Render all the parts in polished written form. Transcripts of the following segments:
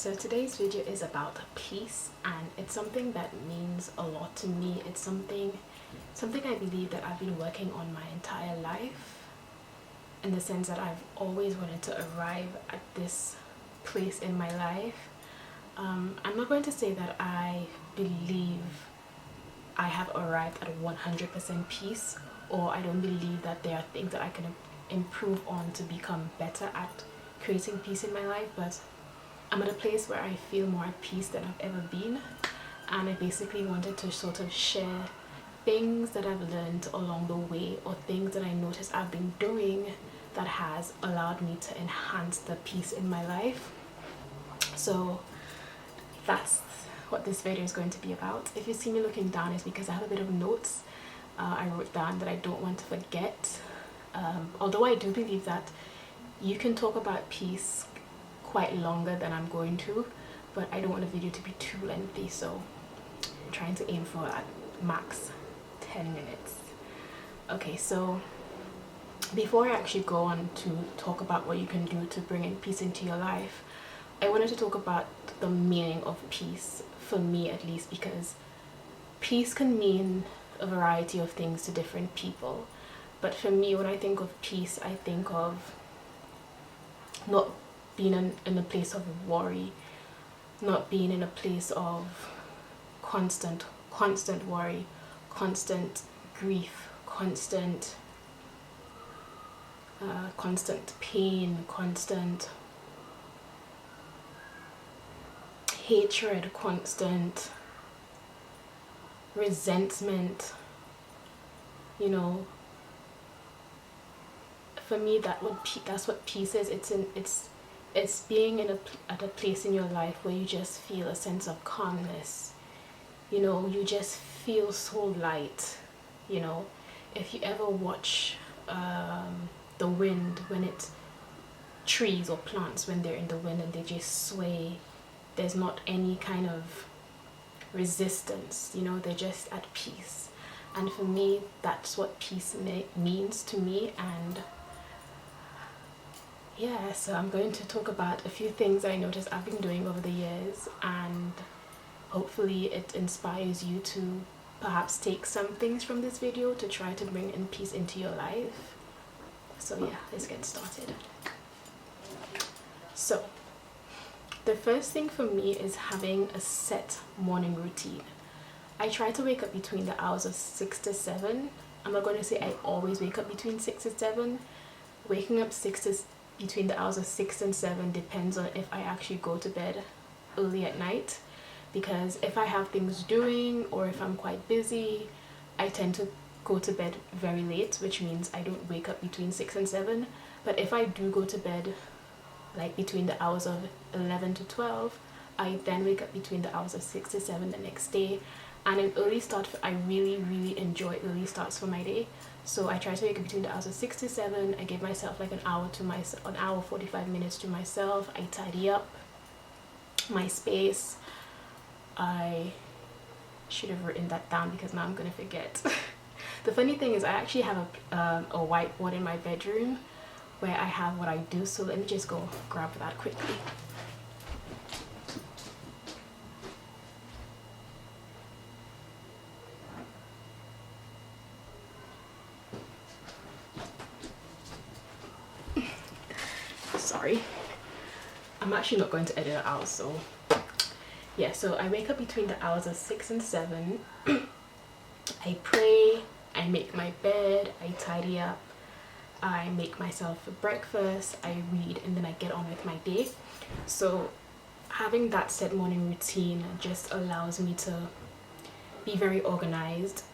So today's video is about peace, and it's something that means a lot to me. It's something I believe that I've been working on my entire life, in the sense that I've always wanted to arrive at this place in my life. I'm not going to say that I believe I have arrived at 100% peace, or I don't believe that there are things that I can improve on to become better at creating peace in my life, but I'm at a place where I feel more at peace than I've ever been. And I basically wanted to sort of share things that I've learned along the way, or things that I noticed I've been doing that has allowed me to enhance the peace in my life. So that's what this video is going to be about. If you see me looking down, it's because I have a bit of notes I wrote down that I don't want to forget. Although I do believe that you can talk about peace quite longer than I'm going to, but I don't want the video to be too lengthy, so I'm trying to aim for at max 10 minutes. Okay, so before I actually go on to talk about what you can do to bring in peace into your life, I wanted to talk about the meaning of peace, for me at least, because peace can mean a variety of things to different people. But for me, when I think of peace, I think of not being in a place of worry, not being in a place of constant worry, constant grief, constant pain, constant hatred, constant resentment. You know, for me, that's what peace is. It's being at a place in your life where you just feel a sense of calmness. You know, you just feel so light. You know, if you ever watch the wind, when it's trees or plants, when they're in the wind and they just sway, there's not any kind of resistance. You know, they're just at peace. And for me, that's what peace means to me. And yeah, so I'm going to talk about a few things I noticed I've been doing over the years, and hopefully it inspires you to perhaps take some things from this video to try to bring in peace into your life. So yeah, let's get started. So the first thing for me is having a set morning routine. I try to wake up between the hours of 6 to 7. I'm not going to say I always wake up between 6 and 7. Waking up between the hours of 6 and 7 depends on if I actually go to bed early at night, because if I have things doing or if I'm quite busy, I tend to go to bed very late, which means I don't wake up between 6 and 7. But if I do go to bed like between the hours of 11 to 12, I then wake up between the hours of 6 to 7 the next day. And an early start, I really enjoy early starts for my day. So I try to wake up between the hours of 6 to 7. I give myself like an hour 45 minutes to myself. I tidy up my space. I should have written that down because now I'm gonna forget. The funny thing is I actually have a whiteboard in my bedroom where I have what I do. So let me just go grab that quickly. Sorry, I'm actually not going to edit it out. So yeah, so I wake up between the hours of 6 and 7. I pray, I make my bed, I tidy up, I make myself a breakfast, I read, and then I get on with my day. So having that set morning routine just allows me to be very organized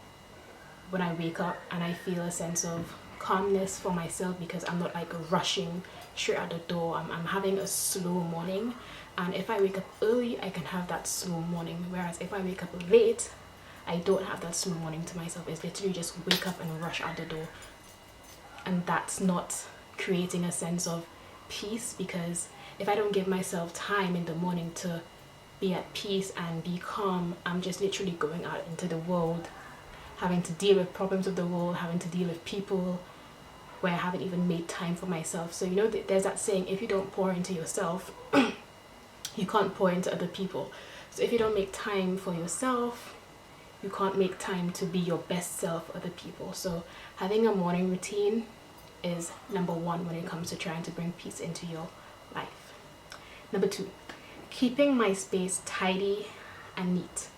when I wake up, and I feel a sense of calmness for myself because I'm not like rushing straight out the door. I'm having a slow morning, and if I wake up early, I can have that slow morning, whereas if I wake up late, I don't have that slow morning to myself. It's literally just wake up and rush out the door, and that's not creating a sense of peace, because if I don't give myself time in the morning to be at peace and be calm, I'm just literally going out into the world, having to deal with problems of the world, having to deal with people where I haven't even made time for myself. So you know, there's that saying, if you don't pour into yourself, you can't pour into other people. So if you don't make time for yourself, you can't make time to be your best self for other people. So having a morning routine is number one when it comes to trying to bring peace into your life. Number two, keeping my space tidy and neat.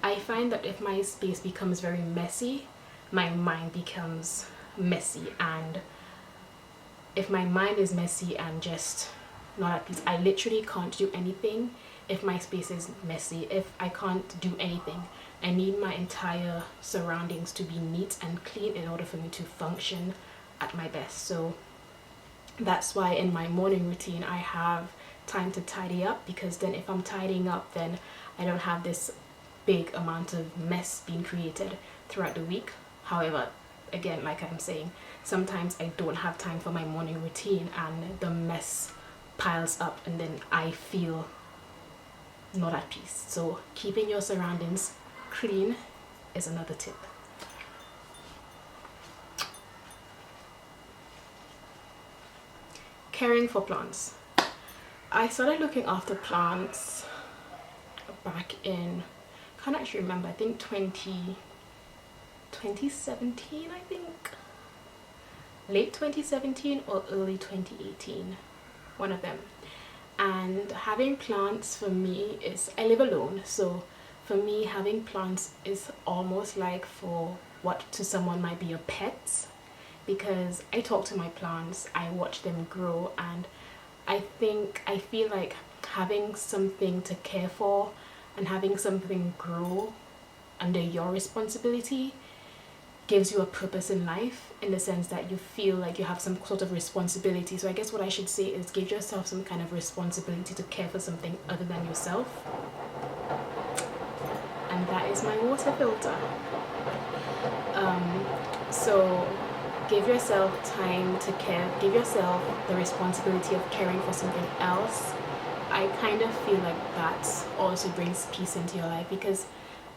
I find that if my space becomes very messy, my mind becomes messy, and if my mind is messy and just not at peace, I literally can't do anything. If my space is messy, if I can't do anything, I need my entire surroundings to be neat and clean in order for me to function at my best. So that's why in my morning routine I have time to tidy up, because then if I'm tidying up, then I don't have this big amount of mess being created throughout the week. However, again, like I'm saying, sometimes I don't have time for my morning routine and the mess piles up and then I feel not at peace. So keeping your surroundings clean is another tip. Caring for plants. I started looking after plants back in, can't actually remember, I think 2017, I think. Late 2017 or early 2018, one of them. And having plants for me is, I live alone, so for me having plants is almost like for what to someone might be a pet, because I talk to my plants, I watch them grow, and I feel like having something to care for and having something grow under your responsibility gives you a purpose in life, in the sense that you feel like you have some sort of responsibility. So I guess what I should say is give yourself some kind of responsibility to care for something other than yourself. And that is my water filter. So give yourself time to care, give yourself the responsibility of caring for something else. I kind of feel like that also brings peace into your life, because,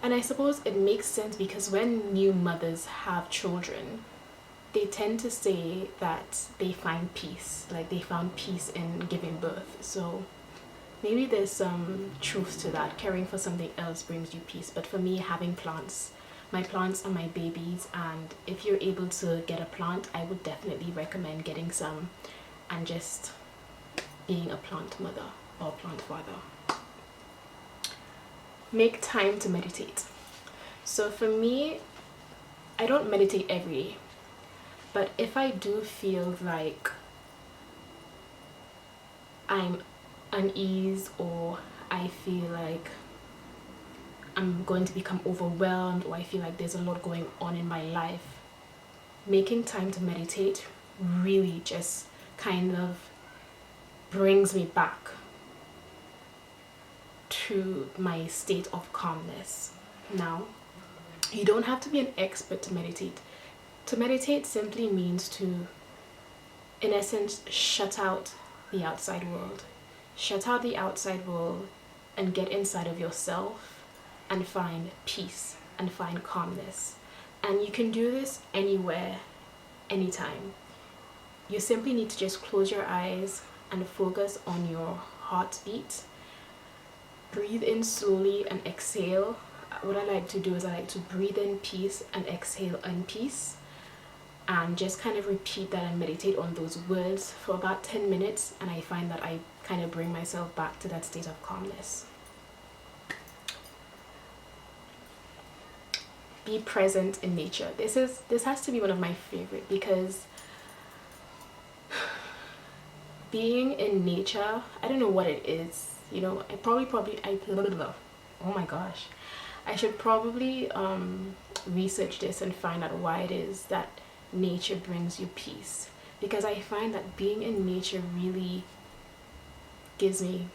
and I suppose it makes sense, because when new mothers have children, they tend to say that they find peace, like they found peace in giving birth. So maybe there's some truth to that. Caring for something else brings you peace. But for me, having plants, my plants are my babies, and if you're able to get a plant, I would definitely recommend getting some and just being a plant mother or plant father. Make time to meditate. So for me, I don't meditate every day, but if I do feel like I'm uneasy, or I feel like I'm going to become overwhelmed, or I feel like there's a lot going on in my life, making time to meditate really just kind of brings me back to my state of calmness. Now, you don't have to be an expert to meditate. To meditate simply means to, in essence, shut out the outside world. Shut out the outside world and get inside of yourself and find peace and find calmness. And you can do this anywhere, anytime. You simply need to just close your eyes and focus on your heartbeat. Breathe in slowly and exhale. What I like to do is I like to breathe in peace and exhale unpeace, and just kind of repeat that and meditate on those words for about 10 minutes, and I find that I kind of bring myself back to that state of calmness. Be present in nature. This has to be one of my favorite, because being in nature, I don't know what it is, you know, oh my gosh, I should probably research this and find out why it is that nature brings you peace, because I find that being in nature really gives me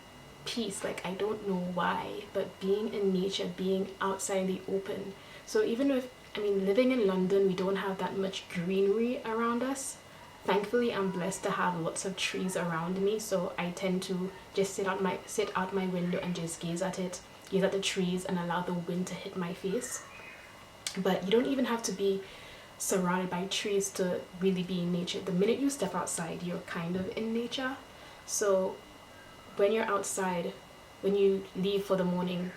peace. Like, I don't know why, but being in nature, being outside in the open. So even if, I mean, living in London, we don't have that much greenery around us. Thankfully, I'm blessed to have lots of trees around me, so I tend to just sit out my window and just gaze at the trees and allow the wind to hit my face. But you don't even have to be surrounded by trees to really be in nature. The minute you step outside, you're kind of in nature. So when you're outside, when you leave for the morning,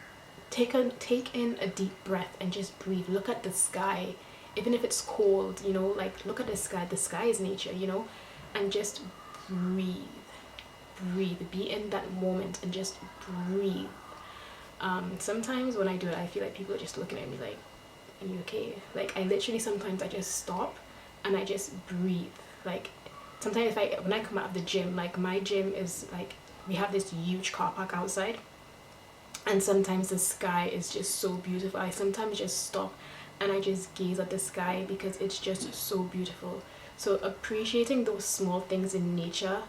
take in a deep breath and just breathe. Look at the sky, even if it's cold, you know, like look at the sky. The sky is nature, you know, and just breathe. Be in that moment and just breathe. Sometimes when I do it, I feel like people are just looking at me like, are you okay? Like I literally sometimes I just stop and I just breathe. Like sometimes when I come out of the gym, like my gym is like, we have this huge car park outside, and sometimes the sky is just so beautiful. I sometimes just stop and I just gaze at the sky because it's just so beautiful. So appreciating those small things in nature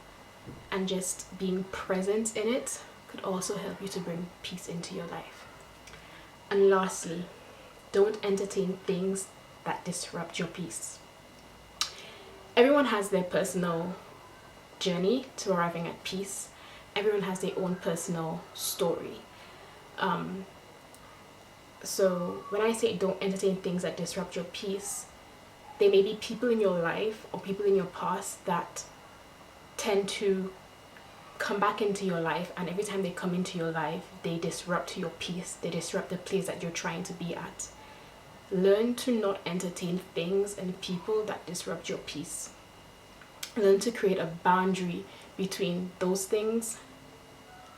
and just being present in it could also help you to bring peace into your life. And lastly, don't entertain things that disrupt your peace. Everyone has their personal journey to arriving at peace. Everyone has their own personal story. So when I say don't entertain things that disrupt your peace, there may be people in your life or people in your past that tend to come back into your life, and every time they come into your life, they disrupt your peace. They disrupt the place that you're trying to be at. Learn to not entertain things and people that disrupt your peace. Learn to create a boundary between those things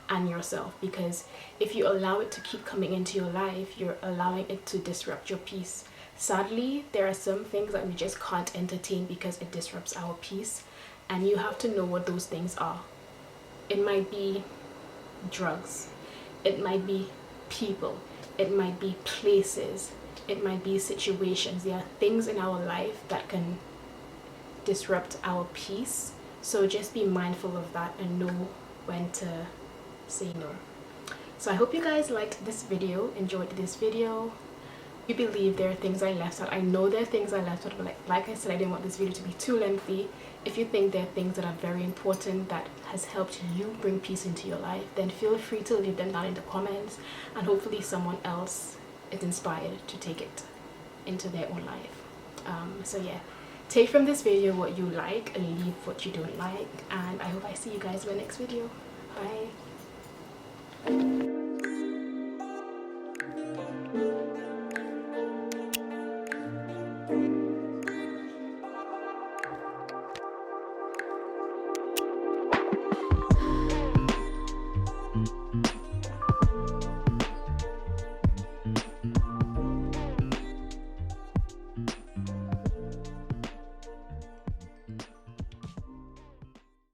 and yourself, because if you allow it to keep coming into your life, you're allowing it to disrupt your peace. Sadly, there are some things that we just can't entertain because it disrupts our peace, and you have to know what those things are. It might be drugs, it might be people, it might be places, it might be situations. There are things in our life that can disrupt our peace, so just be mindful of that and know when to say no. So I hope you guys liked this video, enjoyed this video. I believe there are things I left out. I know there are things I left out, but like I said, I didn't want this video to be too lengthy. If you think there are things that are very important that has helped you bring peace into your life, then feel free to leave them down in the comments, and hopefully someone else is inspired to take it into their own life. So yeah, take from this video what you like and leave what you don't like, and I hope I see you guys in the next video. Bye.